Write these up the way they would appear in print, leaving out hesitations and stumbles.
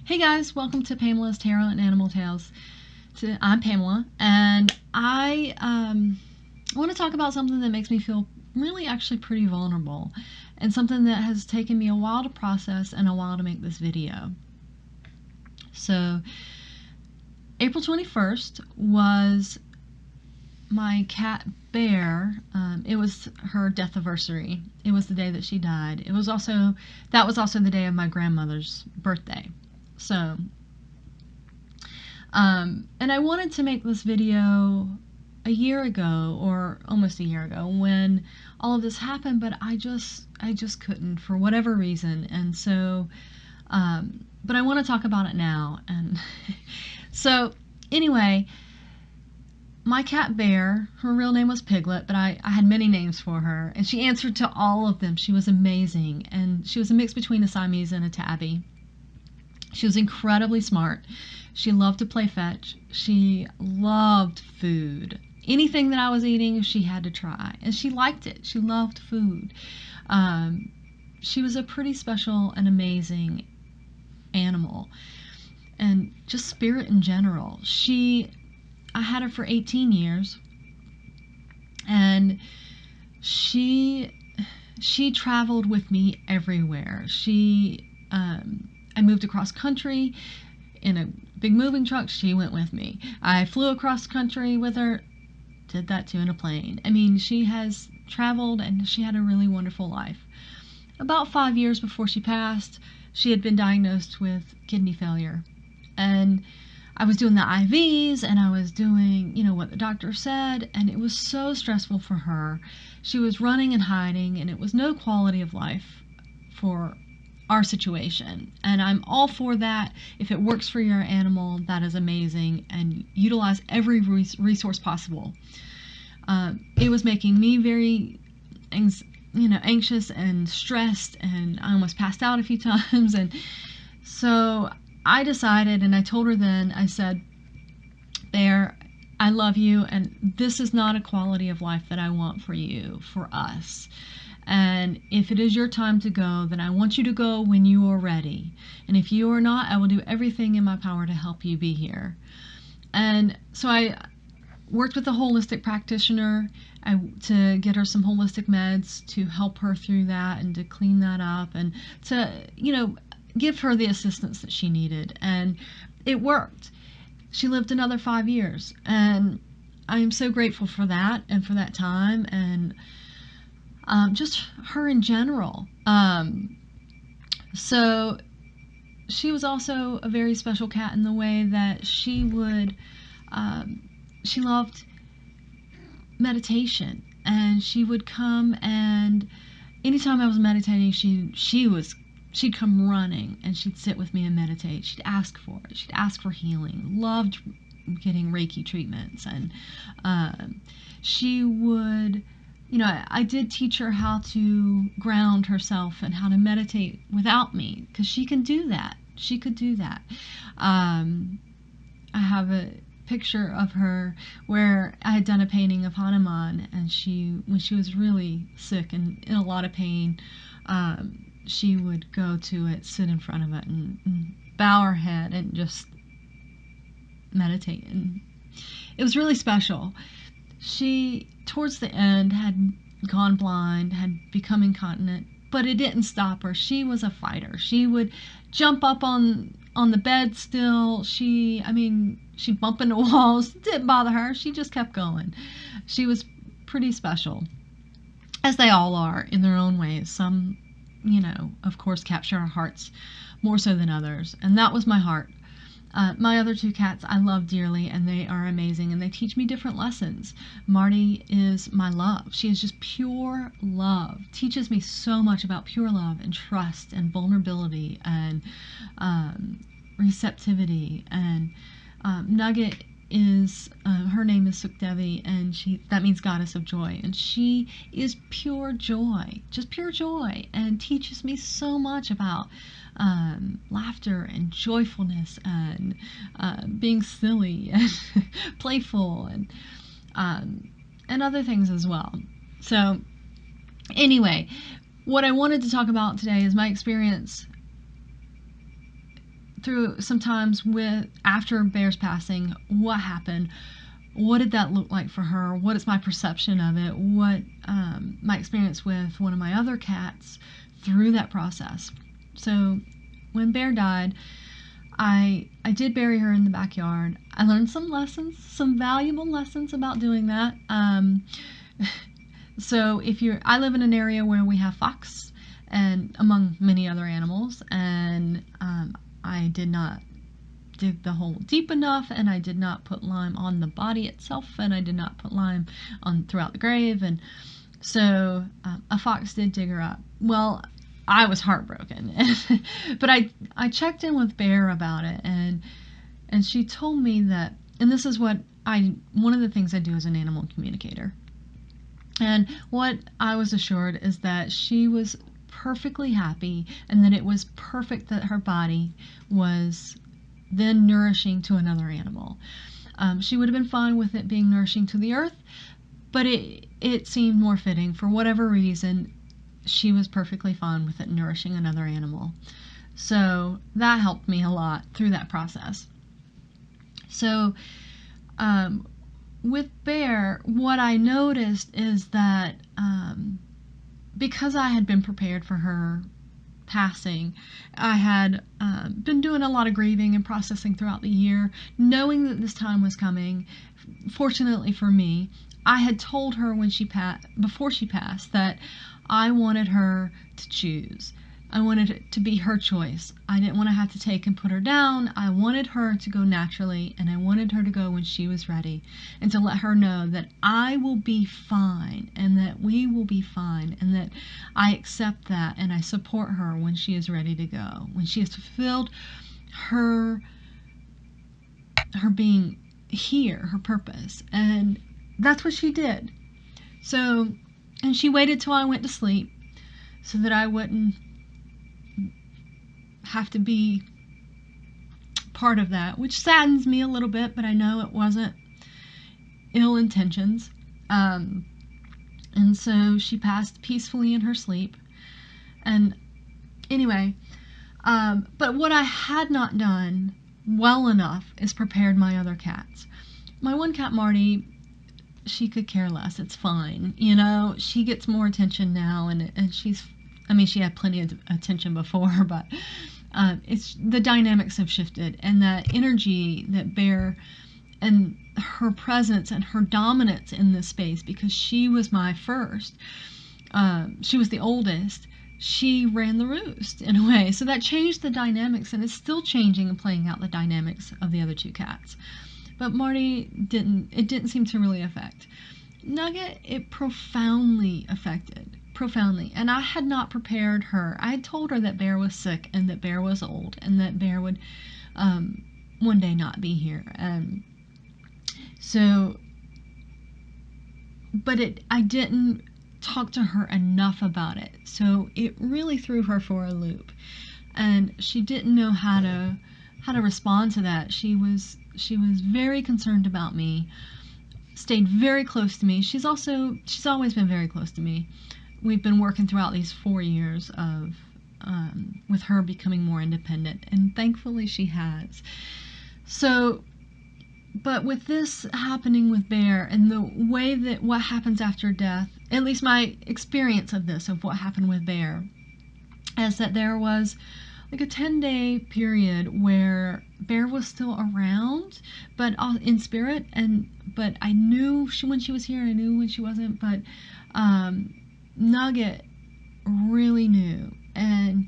Hey guys, welcome to Pamela's Tarot and Animal Tales. I'm Pamela, and I want to talk about something that makes me feel really actually pretty vulnerable, and something that has taken me a while to process and a while to make this video. So, April 21st was my cat Bear. It was her Deathaversary. It was the day that she died. That was also the day of my grandmother's birthday. So, and I wanted to make this video a year ago, or almost a year ago, when all of this happened, but I just couldn't for whatever reason. And so, but I want to talk about it now. And so, anyway, my cat Bear, her real name was Piglet, but I had many names for her, and she answered to all of them. She was amazing, and she was a mix between a Siamese and a Tabby. She was incredibly smart. She loved to play fetch. She loved food. Anything that I was eating, she had to try. And she liked it. She loved food. She was a pretty special and amazing animal. And just spirit in general. I had her for 18 years. And she traveled with me everywhere. I moved across country in a big moving truck. She went with me. I flew across country with her. Did that too in a plane. I mean, she has traveled and she had a really wonderful life. About 5 years before she passed, she had been diagnosed with kidney failure. And I was doing the IVs and I was doing, what the doctor said, and it was so stressful for her. She was running and hiding, and it was no quality of life for our situation. And I'm all for that. If it works for your animal, that is amazing, and utilize every resource possible. It was making me very anxious and stressed, and I almost passed out a few times. And so I decided, and I told her then, I said, Bear, I love you, and this is not a quality of life that I want for you, for us. And if it is your time to go, then I want you to go when you are ready. And if you are not, I will do everything in my power to help you be here. And so I worked with a holistic practitioner to get her some holistic meds to help her through that and to clean that up and to, give her the assistance that she needed. And it worked. She lived another 5 years. And I am so grateful for that and for that time, and just her in general. So she was also a very special cat in the way that she loved meditation, and she would come, and anytime I was meditating, she'd come running and she'd sit with me and meditate. She'd ask for it. She'd ask for healing. Loved getting Reiki treatments, and she would, I did teach her how to ground herself and how to meditate without me, because she can do that. She could do that. I have a picture of her where I had done a painting of Hanuman, and when she was really sick and in a lot of pain, she would go to it, sit in front of it, and bow her head and just meditate. And it was really special. She, towards the end, had gone blind, had become incontinent, but it didn't stop her. She was a fighter. She would jump up on the bed still. She'd bump into walls. It didn't bother her. She just kept going. She was pretty special, as they all are in their own ways. Some, of course, capture our hearts more so than others, and that was my heart. My other two cats I love dearly, and they are amazing, and they teach me different lessons. Marty is my love. She is just pure love. Teaches me so much about pure love and trust and vulnerability and receptivity. And Nugget is, her name is Sukdevi, and that means goddess of joy, and she is pure joy, just pure joy, and teaches me so much about laughter and joyfulness and being silly and playful and other things as well. So anyway, what I wanted to talk about today is my experience through some times with after Bear's passing, what happened, what did that look like for her, what is my perception of it, what my experience with one of my other cats through that process. So when Bear died, I did bury her in the backyard. I learned some lessons, some valuable lessons about doing that. So I live in an area where we have fox, and among many other animals, and I did not dig the hole deep enough, and I did not put lime on the body itself, and I did not put lime on throughout the grave, and so a fox did dig her up. Well, I was heartbroken, but I checked in with Bear about it, and she told me that, and this is one of the things I do as an animal communicator, and what I was assured is that she was perfectly happy, and that it was perfect that her body was then nourishing to another animal. She would have been fine with it being nourishing to the earth, but it seemed more fitting. For whatever reason, she was perfectly fine with it nourishing another animal. So that helped me a lot through that process. So with Bear, what I noticed is that because I had been prepared for her passing, I had been doing a lot of grieving and processing throughout the year, knowing that this time was coming. Fortunately for me, I had told her before she passed, that I wanted her to choose. I wanted it to be her choice. I didn't want to have to take and put her down. I wanted her to go naturally, and I wanted her to go when she was ready, and to let her know that I will be fine, and that we will be fine, and that I accept that, and I support her when she is ready to go, when she has fulfilled her being here, her purpose. And that's what she did. So, and she waited till I went to sleep so that I wouldn't have to be part of that, which saddens me a little bit, but I know it wasn't ill intentions. And so she passed peacefully in her sleep. And anyway, but what I had not done well enough is prepared my other cats. My one cat, Marty, she could care less. It's fine. You know, she gets more attention now, and she had plenty of attention before, but it's the dynamics have shifted, and that energy that Bear and her presence and her dominance in this space, because she was my first, she was the oldest, she ran the roost in a way. So that changed the dynamics, and it's still changing and playing out the dynamics of the other two cats. But Marty didn't seem to really affect. Nugget, it profoundly affected. Profoundly. And I had not prepared her. I had told her that Bear was sick, and that Bear was old, and that Bear would one day not be here. But I didn't talk to her enough about it. So it really threw her for a loop. And she didn't know how to respond to that. She was very concerned about me, stayed very close to me. She's always been very close to me. We've been working throughout these 4 years of with her becoming more independent, and thankfully she has. So, but with this happening with Bear, and the way that what happens after death, at least my experience of this, of what happened with Bear, is that there was like a 10-day period where Bear was still around, but in spirit, but I knew when she was here, I knew when she wasn't, but Nugget really knew, and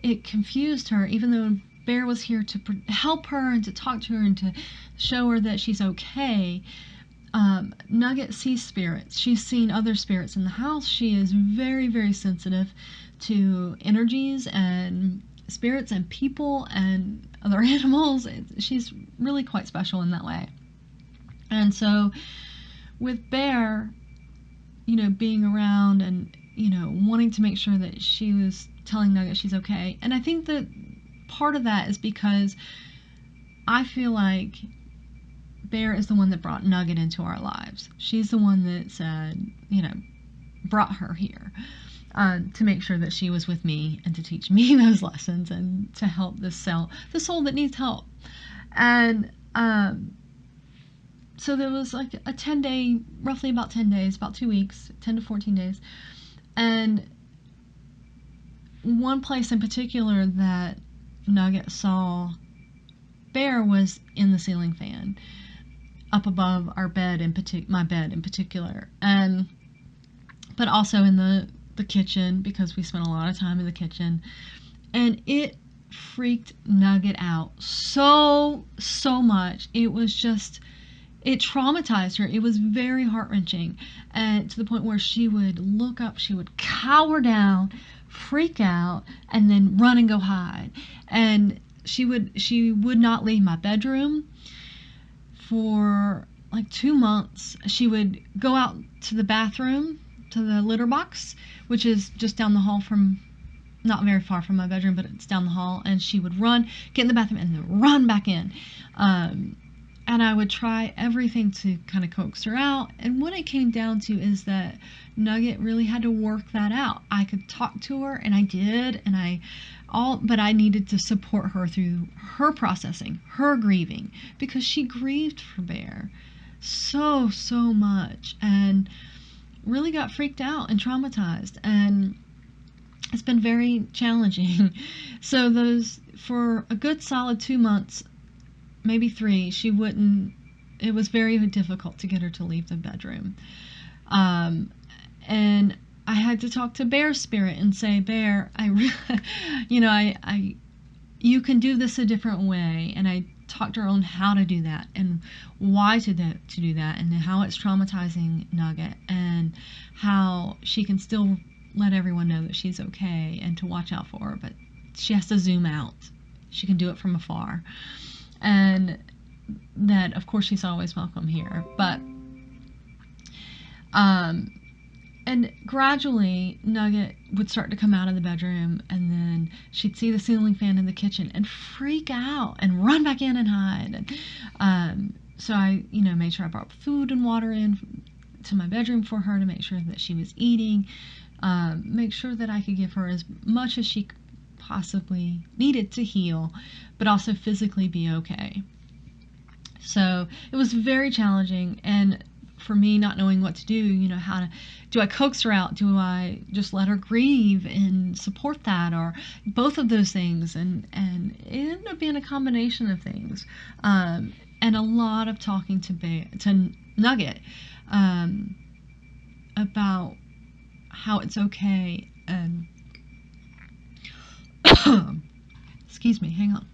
it confused her, even though Bear was here to help her and to talk to her and to show her that she's okay. Nugget sees spirits. She's seen other spirits in the house. She is very, very sensitive to energies and spirits and people and other animals. She's really quite special in that way. And so with Bear, being around and, wanting to make sure that she was telling Nugget she's okay. And I think that part of that is because I feel like Bear is the one that brought Nugget into our lives. She's the one that said, brought her here. to make sure that she was with me and to teach me those lessons and to help the soul that needs help. And so there was like a 10-day, roughly about 10 days, about 2 weeks, 10 to 14 days. And one place in particular that Nugget saw Bear was in the ceiling fan, up above our bed, my bed in particular, and but also in the kitchen, because we spent a lot of time in the kitchen, and it freaked Nugget out so much. It was just, it traumatized her. It was very heart-wrenching, and to the point where she would look up, she would cower down, freak out, and then run and go hide. And she would not leave my bedroom for like 2 months. She would go out to the bathroom, to the litter box, which is just down the hall from, not very far from my bedroom, but it's down the hall, and she would run, get in the bathroom, and then run back in. And I would try everything to kind of coax her out. And what it came down to is that Nugget really had to work that out. I could talk to her, and I did, but I needed to support her through her processing, her grieving, because she grieved for Bear so much, and really got freaked out and traumatized, and it's been very challenging. So for a good solid 2 months, maybe 3, it was very difficult to get her to leave the bedroom. And I had to talk to Bear's spirit and say, Bear, you can do this a different way. And I talked to her on how to do that and why to do that, and how it's traumatizing Nugget, and how she can still let everyone know that she's okay and to watch out for her, but she has to zoom out. She can do it from afar. And that, of course, she's always welcome here. But and gradually Nugget would start to come out of the bedroom, and then she'd see the ceiling fan in the kitchen and freak out and run back in and hide. And so I made sure I brought food and water in to my bedroom for her to make sure that she was eating, make sure that I could give her as much as she possibly needed to heal, but also physically be okay. So it was very challenging, and for me, not knowing what to do, do I coax her out? Do I just let her grieve and support that, or both of those things? And it ended up being a combination of things, and a lot of talking to Nugget about how it's okay. And excuse me, hang on.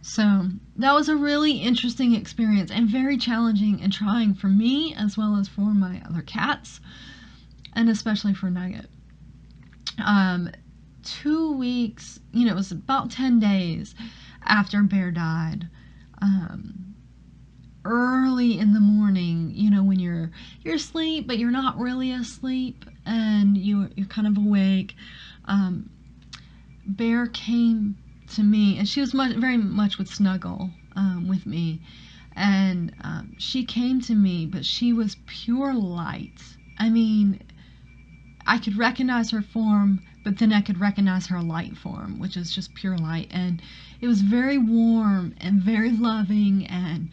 So that was a really interesting experience, and very challenging and trying for me, as well as for my other cats, and especially for Nugget. 2 weeks, it was about 10 days after Bear died. Early in the morning, when you're asleep, but you're not really asleep, and you're kind of awake. Bear came to me, and she was very much would snuggle with me, and she came to me, but she was pure light. I mean, I could recognize her form, but then I could recognize her light form, which is just pure light, and it was very warm and very loving. And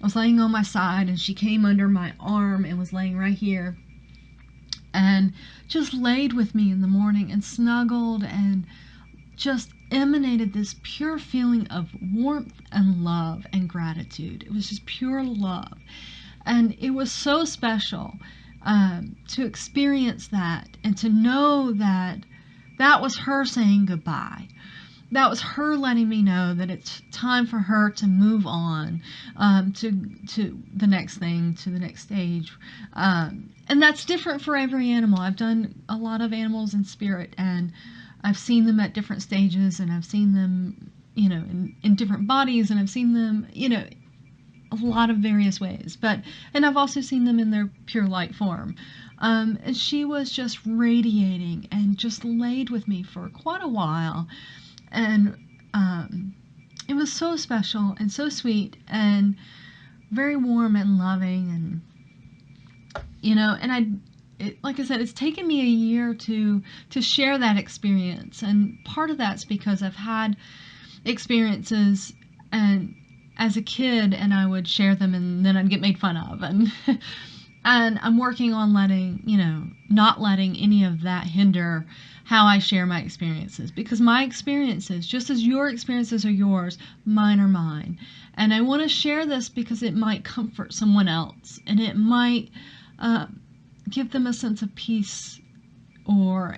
I was laying on my side, and she came under my arm and was laying right here, and just laid with me in the morning and snuggled, and just emanated this pure feeling of warmth and love and gratitude. It was just pure love, and it was so special to experience that, and to know that that was her saying goodbye. That was her letting me know that it's time for her to move on to the next thing, to the next stage. And that's different for every animal. I've done a lot of animals in spirit, and I've seen them at different stages, and I've seen them, in different bodies, and I've seen them, a lot of various ways. And I've also seen them in their pure light form. And she was just radiating and just laid with me for quite a while. And it was so special and so sweet and very warm and loving. And, and like I said, it's taken me a year to share that experience, and part of that's because I've had experiences and as a kid, and I would share them, and then I'd get made fun of, and and I'm working on not letting any of that hinder how I share my experiences, because my experiences, just as your experiences are yours, mine are mine. And I want to share this because it might comfort someone else, and it might uh, give them a sense of peace, or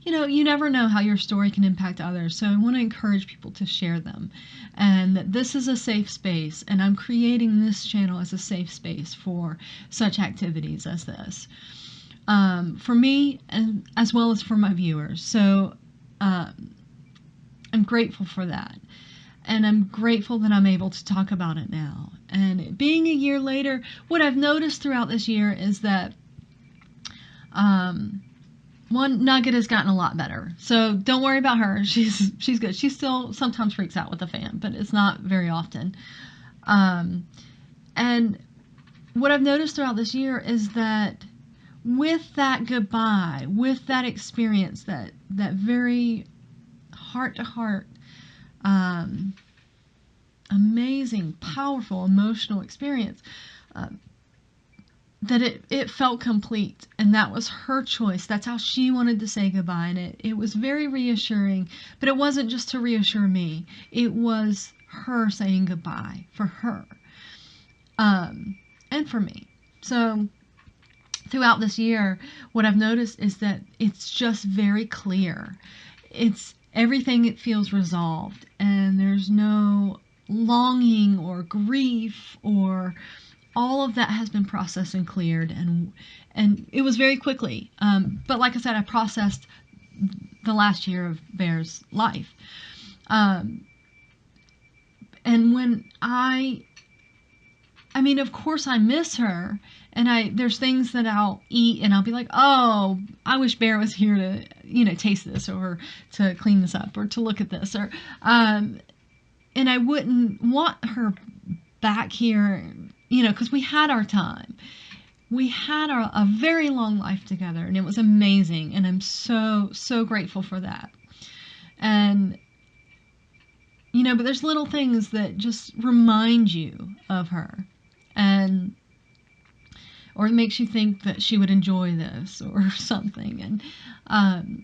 you never know how your story can impact others. So I want to encourage people to share them, and that this is a safe space, and I'm creating this channel as a safe space for such activities as this, for me and as well as for my viewers. So I'm grateful for that, and I'm grateful that I'm able to talk about it now. And being a year later, what I've noticed throughout this year is that one, Nugget has gotten a lot better. So don't worry about her. She's good. She still sometimes freaks out with the fan, but it's not very often. And what I've noticed throughout this year is that with that goodbye, with that experience, that very heart-to-heart, amazing, powerful, emotional experience, that it felt complete, and that was her choice. That's how she wanted to say goodbye, and it was very reassuring. But it wasn't just to reassure me, it was her saying goodbye for her, and for me. So throughout this year, what I've noticed is that it's just very clear. It's everything, it feels resolved, and there's no longing or grief, or all of that has been processed and cleared, and it was very quickly. But like I said, I processed the last year of Bear's life, and when I mean, of course, I miss her, and there's things that I'll eat, and I'll be like, oh, I wish Bear was here to taste this, or to clean this up, or to look at this, or and I wouldn't want her back here. Because we had our time. We had a very long life together, and it was amazing, and I'm so, so grateful for that. And, but there's little things that just remind you of her, or it makes you think that she would enjoy this, or something, and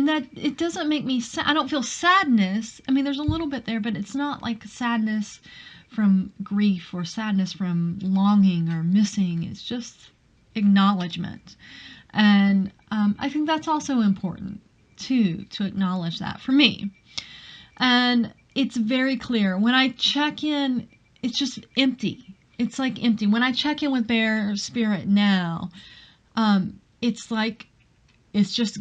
that it doesn't make me sad. I don't feel sadness. I mean, there's a little bit there, but it's not like sadness from grief, or sadness from longing or missing. It's just acknowledgement. And I think that's also important too, to acknowledge that for me. And it's very clear. When I check in, it's just empty. It's like empty. When I check in with Bear Spirit now, it's like, it's just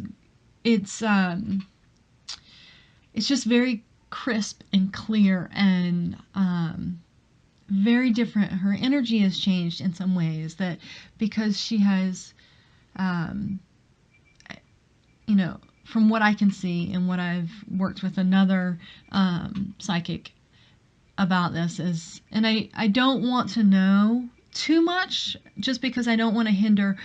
very crisp and clear, and very different. Her energy has changed in some ways, that because she has, from what I can see, and what I've worked with another psychic about this is, and I don't want to know too much, just because I don't want to hinder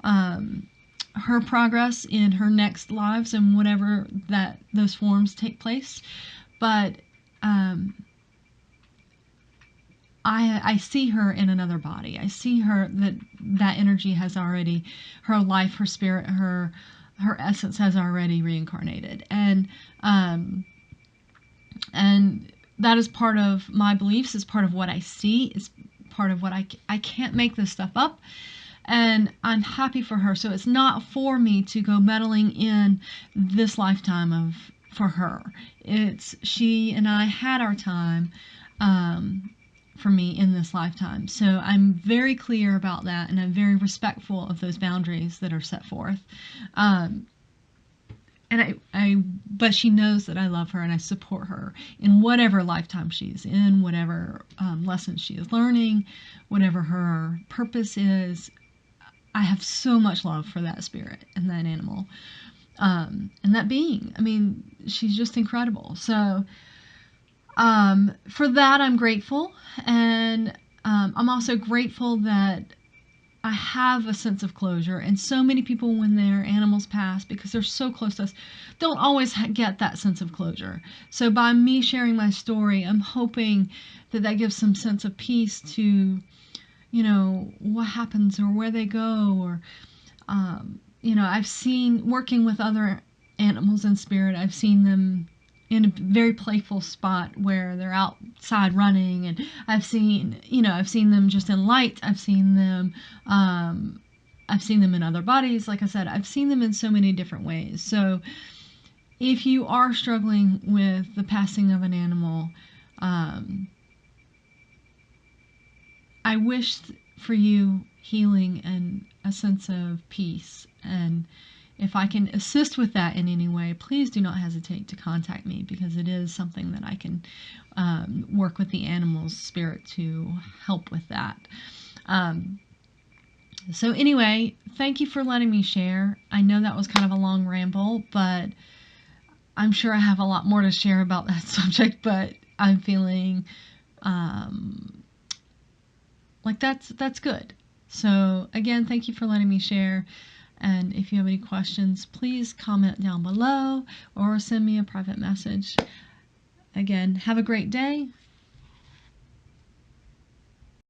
her progress in her next lives, and whatever that those forms take place. But I see her in another body. I see her, that energy has already, her life, her spirit, her essence has already reincarnated, and that is part of my beliefs. Is part of what I see. Is part of what I can't make this stuff up. And I'm happy for her. So it's not for me to go meddling in this lifetime for her. It's she and I had our time for me in this lifetime. So I'm very clear about that, and I'm very respectful of those boundaries that are set forth. But she knows that I love her, and I support her in whatever lifetime she's in, whatever lessons she is learning, whatever her purpose is. I have so much love for that spirit and that animal, and that being. I mean, she's just incredible. So for that, I'm grateful. And I'm also grateful that I have a sense of closure, and so many people, when their animals pass, because they're so close to us, don't always get that sense of closure. So by me sharing my story, I'm hoping that that gives some sense of peace to, what happens or where they go, or I've seen, working with other animals in spirit, I've seen them in a very playful spot where they're outside running, and I've seen them just in light. I've seen them in other bodies. Like I said, I've seen them in so many different ways. So if you are struggling with the passing of an animal, I wish for you healing and a sense of peace. And if I can assist with that in any way, please do not hesitate to contact me, because it is something that I can work with the animal's spirit to help with that. So anyway, thank you for letting me share. I know that was kind of a long ramble, but I'm sure I have a lot more to share about that subject, but I'm feeling like that's good. So again, thank you for letting me share. And if you have any questions, please comment down below or send me a private message. Again, have a great day.